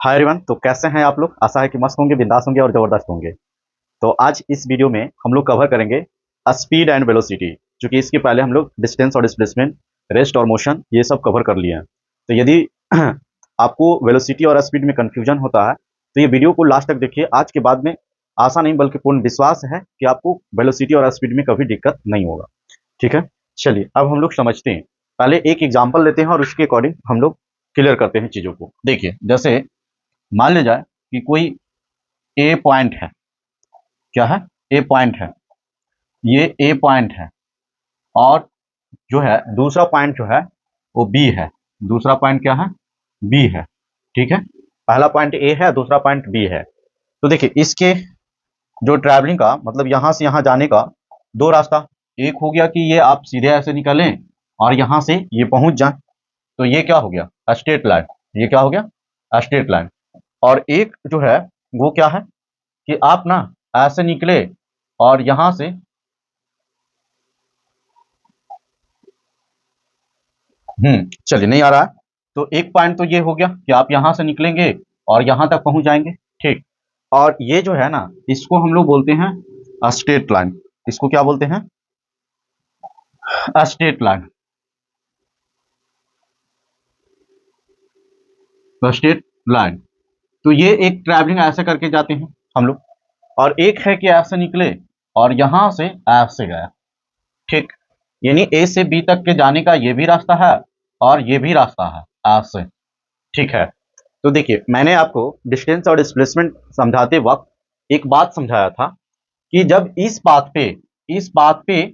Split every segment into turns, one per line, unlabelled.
Hi everyone. तो कैसे हैं आप लोग? आशा है कि मस्त होंगे, बिंदास होंगे और ज़बरदस्त होंगे। तो आज इस वीडियो में हम लोग कवर करेंगे स्पीड एंड वेलोसिटी। क्योंकि इसके पहले हम लोग डिस्टेंस और डिस्प्लेसमेंट, रेस्ट और मोशन ये सब कवर कर लिए हैं। तो यदि आपको वेलोसिटी और स्पीड में कन्फ्यूजन होता है तो ये वीडियो को लास्ट तक देखिए। आज के बाद में आशा नहीं बल्कि पूर्ण विश्वास है कि आपको वेलोसिटी और स्पीड में कभी दिक्कत नहीं होगा। ठीक है, चलिए अब हम लोग समझते हैं। पहले एक एग्जाम्पल लेते हैं और उसके अकॉर्डिंग हम लोग क्लियर करते हैं चीज़ों को। देखिए, जैसे मान लिया जाए कि कोई ए पॉइंट है। क्या है? ए पॉइंट है। ये ए पॉइंट है और जो है दूसरा पॉइंट जो है वो बी है। दूसरा पॉइंट क्या है? बी है। ठीक है, पहला पॉइंट ए है, दूसरा पॉइंट बी है। तो देखिए इसके जो ट्रैवलिंग का मतलब यहाँ से यहाँ जाने का दो रास्ता। एक हो गया कि ये आप सीधे ऐसे निकलें और यहाँ से ये पहुंच जाए, तो ये क्या हो गया? Straight line. ये क्या हो गया? Straight line. और एक जो है वो क्या है कि आप ना ऐसे निकले और यहां से चलिए नहीं आ रहा है। तो एक पॉइंट तो ये हो गया कि आप यहां से निकलेंगे और यहां तक पहुंच जाएंगे। ठीक। और ये जो है ना, इसको हम लोग बोलते हैं स्ट्रेट लाइन। इसको क्या बोलते हैं? Straight line. Straight line. तो ये एक ट्रैवलिंग ऐसे करके जाते हैं हम लोग। और एक है कि ऐसे निकले और यहां से ऐसे गया। ठीक। यानी ए से बी तक के जाने का ये भी रास्ता है और ये भी रास्ता है ऐसे। ठीक है। तो देखिए मैंने आपको डिस्टेंस और डिस्प्लेसमेंट समझाते वक्त एक बात समझाया था कि जब इस बात पे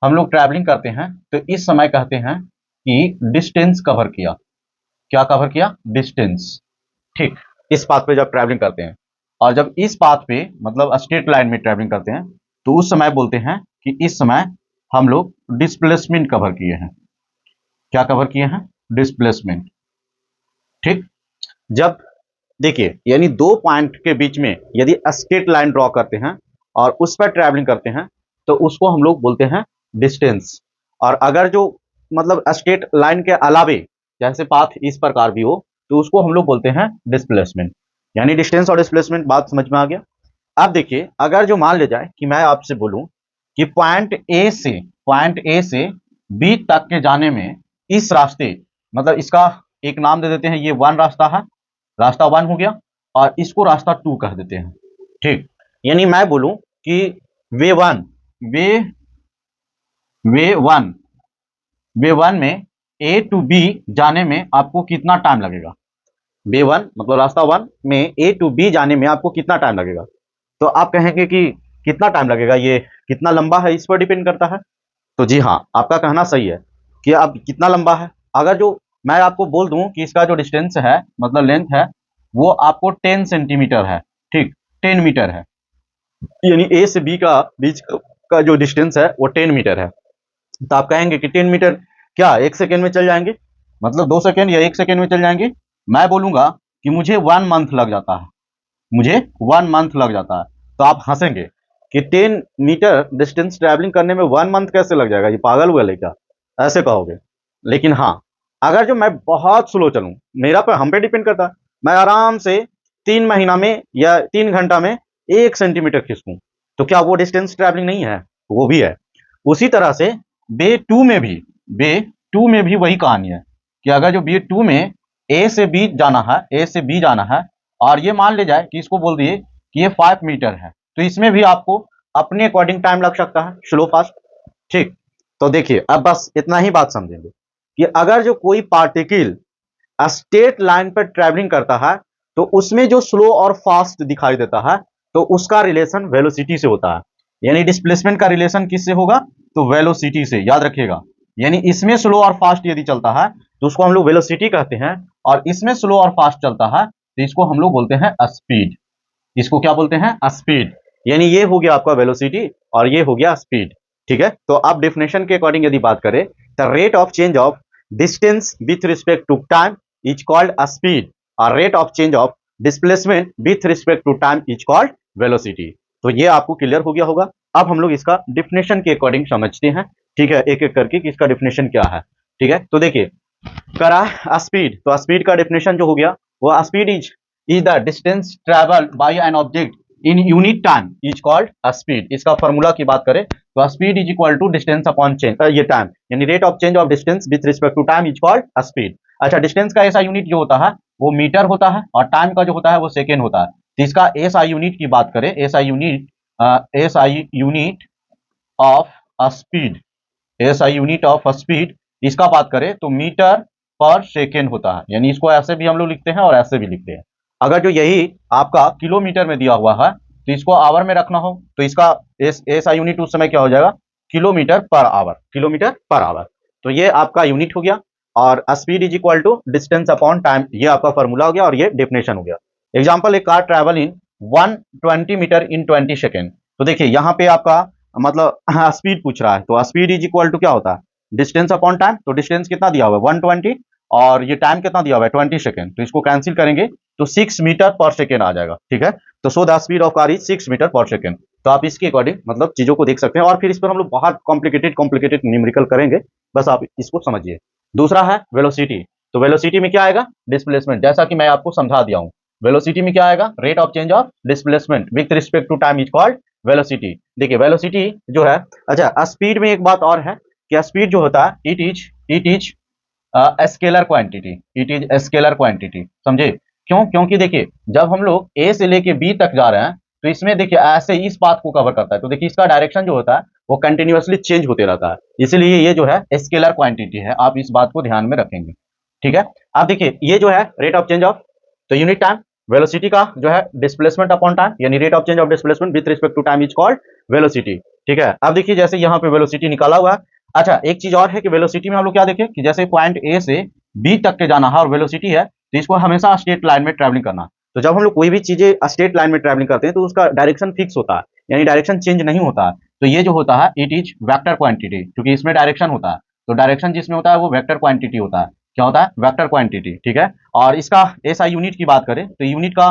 हम लोग ट्रैवलिंग करते हैं तो इस समय कहते हैं कि डिस्टेंस कवर किया। क्या कवर किया? डिस्टेंस। ठीक। इस पाथ पे जब ट्रैवलिंग करते हैं और जब इस पाथ पे मतलब स्ट्रेट लाइन में ट्रैवलिंग करते हैं तो उस समय बोलते हैं कि इस समय हम लोग डिस्प्लेसमेंट कवर किए हैं। क्या कवर किए हैं? डिस्प्लेसमेंट। ठीक। जब देखिए यानी दो पॉइंट के बीच में यदि स्ट्रेट लाइन ड्रॉ करते हैं और उस पर ट्रैवलिंग करते हैं तो उसको हम लोग बोलते हैं डिस्टेंस। और अगर जो मतलब स्ट्रेट लाइन के अलावे जैसे पाथ इस प्रकार भी हो तो उसको हम लोग बोलते हैं डिस्प्लेसमेंट। यानी डिस्टेंस और डिस्प्लेसमेंट बात समझ में आ गया। अब देखिए अगर जो मान ले जाए कि मैं आपसे बोलूं कि पॉइंट ए से बी तक के जाने में इस रास्ते मतलब इसका एक नाम दे देते हैं, ये वन रास्ता है, रास्ता वन हो गया। और इसको रास्ता टू कह देते हैं। ठीक। यानी मैं बोलूं कि way one way way one way one में ए टू बी जाने में आपको कितना टाइम लगेगा? वे वन मतलब रास्ता वन में ए टू बी जाने में आपको कितना टाइम लगेगा? तो आप कहेंगे कि कितना टाइम लगेगा, ये कितना लंबा है इस पर डिपेंड करता है। तो जी हाँ, आपका कहना सही है कि अब कितना लंबा है। अगर जो मैं आपको बोल दूं कि इसका जो डिस्टेंस है मतलब लेंथ है वो आपको 10 सेंटीमीटर है। ठीक। 10 मीटर है। यानी ए से बी का बीच का जो डिस्टेंस है वो 10 मीटर है। तो आप कहेंगे कि 10 मीटर क्या 1 सेकेंड में चल जाएंगे? मतलब 2 सेकेंड या 1 सेकेंड में चल जाएंगे? मैं बोलूंगा कि मुझे 1 मंथ लग जाता है। मुझे 1 मंथ लग जाता है। तो आप हंसेंगे कि 10 मीटर डिस्टेंस ट्रैवलिंग करने में 1 मंथ कैसे लग जाएगा, ये पागल हुआ क्या? ऐसे कहोगे। लेकिन हाँ, अगर जो मैं बहुत स्लो चलूं, मेरा पर हम पे डिपेंड करता है, मैं आराम से 3 महीना में या 3 घंटा में 1 सेंटीमीटर खींचूं तो क्या वो डिस्टेंस ट्रैवलिंग नहीं है? वो भी है। उसी तरह से बे टू में भी बे टू में भी वही कहानी है कि अगर जो बे टू में ए से बी जाना है और ये मान ले जाए कि इसको बोल दिए कि ये 5 मीटर है तो इसमें भी आपको अपने अकॉर्डिंग टाइम लग सकता है, स्लो फास्ट। ठीक। तो देखिए अब बस इतना ही बात समझेंगे कि अगर जो कोई पार्टिकल स्ट्रेट लाइन पर ट्रैवलिंग करता है तो उसमें जो स्लो और फास्ट दिखाई देता है तो उसका रिलेशन वेलोसिटी से होता है। यानी डिस्प्लेसमेंट का रिलेशन किससे होगा? तो वेलोसिटी से, याद रखिएगा। यानी इसमें स्लो और फास्ट यदि चलता है तो उसको हम लोग वेलोसिटी कहते हैं और इसमें स्लो और फास्ट चलता है तो इसको हम लोग बोलते हैं स्पीड। इसको क्या बोलते हैं? स्पीड। यानी ये हो गया आपका वेलोसिटी और ये हो गया स्पीड। ठीक है। तो अब डेफिनेशन के अकॉर्डिंग यदि बात करें the rate of change of distance with respect to time is called speed और rate of change of displacement with respect to time is called velocity. तो ये आपको क्लियर हो गया होगा। अब हम लोग इसका डिफिनेशन के अकॉर्डिंग समझते हैं। ठीक है, एक एक करके कि इसका डिफिनेशन क्या है। ठीक है। तो देखिए करा स्पीड, तो स्पीड का डिफिनेशन जो हो गया वो speed is is the distance travelled by an object in unit time is called speed. इसका फॉर्मूला की बात करें तो speed is equal to distance upon change, ये टाइम, यानी rate of change of distance with respect to time is called speed. अच्छा, distance का ऐसा यूनिट जो होता है वो मीटर होता है और टाइम का जो होता है वो सेकेंड होता है। तो इसका एसआई यूनिट की बात करें, SI unit of speed, SI unit of speed इसका बात करें तो मीटर पर सेकेंड होता है, यानी इसको ऐसे भी हम लोग लिखते हैं और ऐसे भी लिखते हैं। अगर जो यही आपका किलोमीटर में दिया हुआ है तो इसको आवर में रखना हो तो इसका एसआई यूनिट उस समय क्या हो जाएगा, kilometre per hour, kilometre per hour. तो ये आपका यूनिट हो गया और speed is equal to distance upon time, ये आपका फॉर्मूला हो गया और ये डेफिनेशन हो गया। Example, a car travel in 120 metre in 20 second. तो देखिए यहाँ पे आपका मतलब स्पीड पूछ रहा है तो स्पीड इज इक्वल टू क्या होता है, डिस्टेंस अपॉन टाइम। तो डिस्टेंस कितना दिया हुआ है 120 और ये टाइम कितना दिया हुआ है 20 सेकेंड, तो इसको कैंसिल करेंगे तो 6 मीटर पर सेकेंड आ जाएगा। ठीक है, तो so the speed of car is 6 metre per second. तो आप इसके अकॉर्डिंग मतलब चीजों को देख सकते हैं और फिर इस पर हम लोग बहुत कॉम्प्लिकेटेड न्यूमेरिकल करेंगे, बस आप इसको समझिए। दूसरा है वेलोसिटी। तो वेलोसिटी में क्या आएगा, डिस्प्लेसमेंट, जैसा कि मैं आपको समझा दिया हूं। वेलोसिटी में क्या आएगा, rate of change of displacement with respect to time is called velocity. देखिए वेलोसिटी जो है, अच्छा स्पीड में एक बात और है कि स्पीड जो होता है it is scalar quantity, it is scalar quantity, समझे क्यों, क्योंकि देखिए जब हम लोग ए से लेके बी तक जा रहे हैं तो इसमें देखिए ऐसे इस बात को कवर करता है, तो देखिए इसका डायरेक्शन जो होता है वो कंटिन्यूअसली चेंज होते रहता है, इसलिए ये जो है स्केलर क्वांटिटी है, आप इस बात को ध्यान में रखेंगे। ठीक है, आप देखिए ये जो है रेट ऑफ चेंज ऑफ, तो यूनिट टाइम, वेलोसिटी का जो है डिस्प्लेसमेंट अपॉन टाइम, यानी rate of change of displacement with respect to time is called velocity. ठीक है, अब देखिए जैसे यहाँ पे वेलोसिटी निकाला हुआ है। अच्छा, एक चीज और है कि वेलोसिटी में हम लोग क्या देखें कि जैसे पॉइंट ए से बी तक के जाना है और वेलोसिटी है तो इसको हमेशा स्ट्रेट लाइन में ट्रैवलिंग करना। तो जब हम लोग कोई भी चीजें स्ट्रेट लाइन में ट्रैवलिंग करते हैं तो उसका डायरेक्शन फिक्स होता है, यानी डायरेक्शन चेंज नहीं होता है। तो ये जो होता है इट इज वेक्टर क्वांटिटी, क्योंकि इसमें डायरेक्शन होता है, तो डायरेक्शन जिसमें होता है वो वेक्टर क्वांटिटी होता है। क्या होता है, वेक्टर क्वांटिटी। ठीक है, और इसका एसआई यूनिट की बात करें तो यूनिट का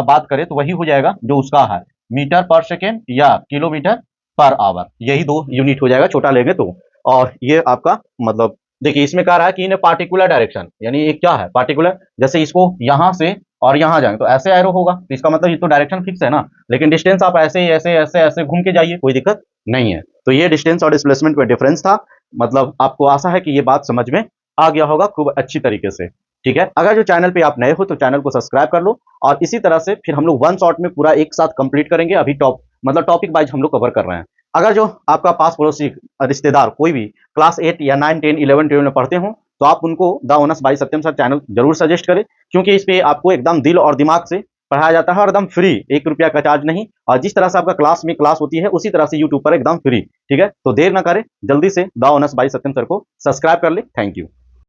बात करें तो वही हो जाएगा जो उसका है, मीटर पर सेकेंड या किलोमीटर पर आवर, यही दो यूनिट हो जाएगा छोटा लेंगे तो। और ये आपका मतलब देखिए इसमें कह रहा है कि इन पार्टिकुलर डायरेक्शन, यानी ये क्या है पार्टिकुलर, जैसे इसको यहां से और यहां जाएंगे तो ऐसे एरो होगा, तो इसका मतलब ये तो डायरेक्शन फिक्स है ना, लेकिन डिस्टेंस आप ऐसे ही ऐसे ऐसे ऐसे घूम के जाइए, कोई दिक्कत नहीं है। तो ये डिस्टेंस और डिस्प्लेसमेंट का डिफरेंस था, मतलब आपको आशा है कि ये बात समझ में आ गया होगा खूब अच्छी तरीके से। ठीक है, अगर जो चैनल पे आप नए हो तो चैनल को सब्सक्राइब कर लो, और इसी तरह से फिर हम लोग वन शॉट में पूरा एक साथ कंप्लीट करेंगे। अभी टॉपिक वाइज हम लोग कवर कर रहे हैं। अगर जो आपका पास पड़ोसी रिश्तेदार कोई भी क्लास 8 या 9 10 11 12 में पढ़ते हो तो आप उनको the honours by Satyam sir channel जरूर सजेस्ट करें, क्योंकि इस पे आपको एकदम दिल और दिमाग से पढ़ाया जाता है और एकदम फ्री, 1 रुपया का चार्ज नहीं, और जिस तरह से आपका क्लास में क्लास होती है उसी तरह से यूट्यूब पर एकदम फ्री। ठीक है, तो देर ना करें, जल्दी से the honours by Satyam sir को सब्सक्राइब कर ले। Thank you.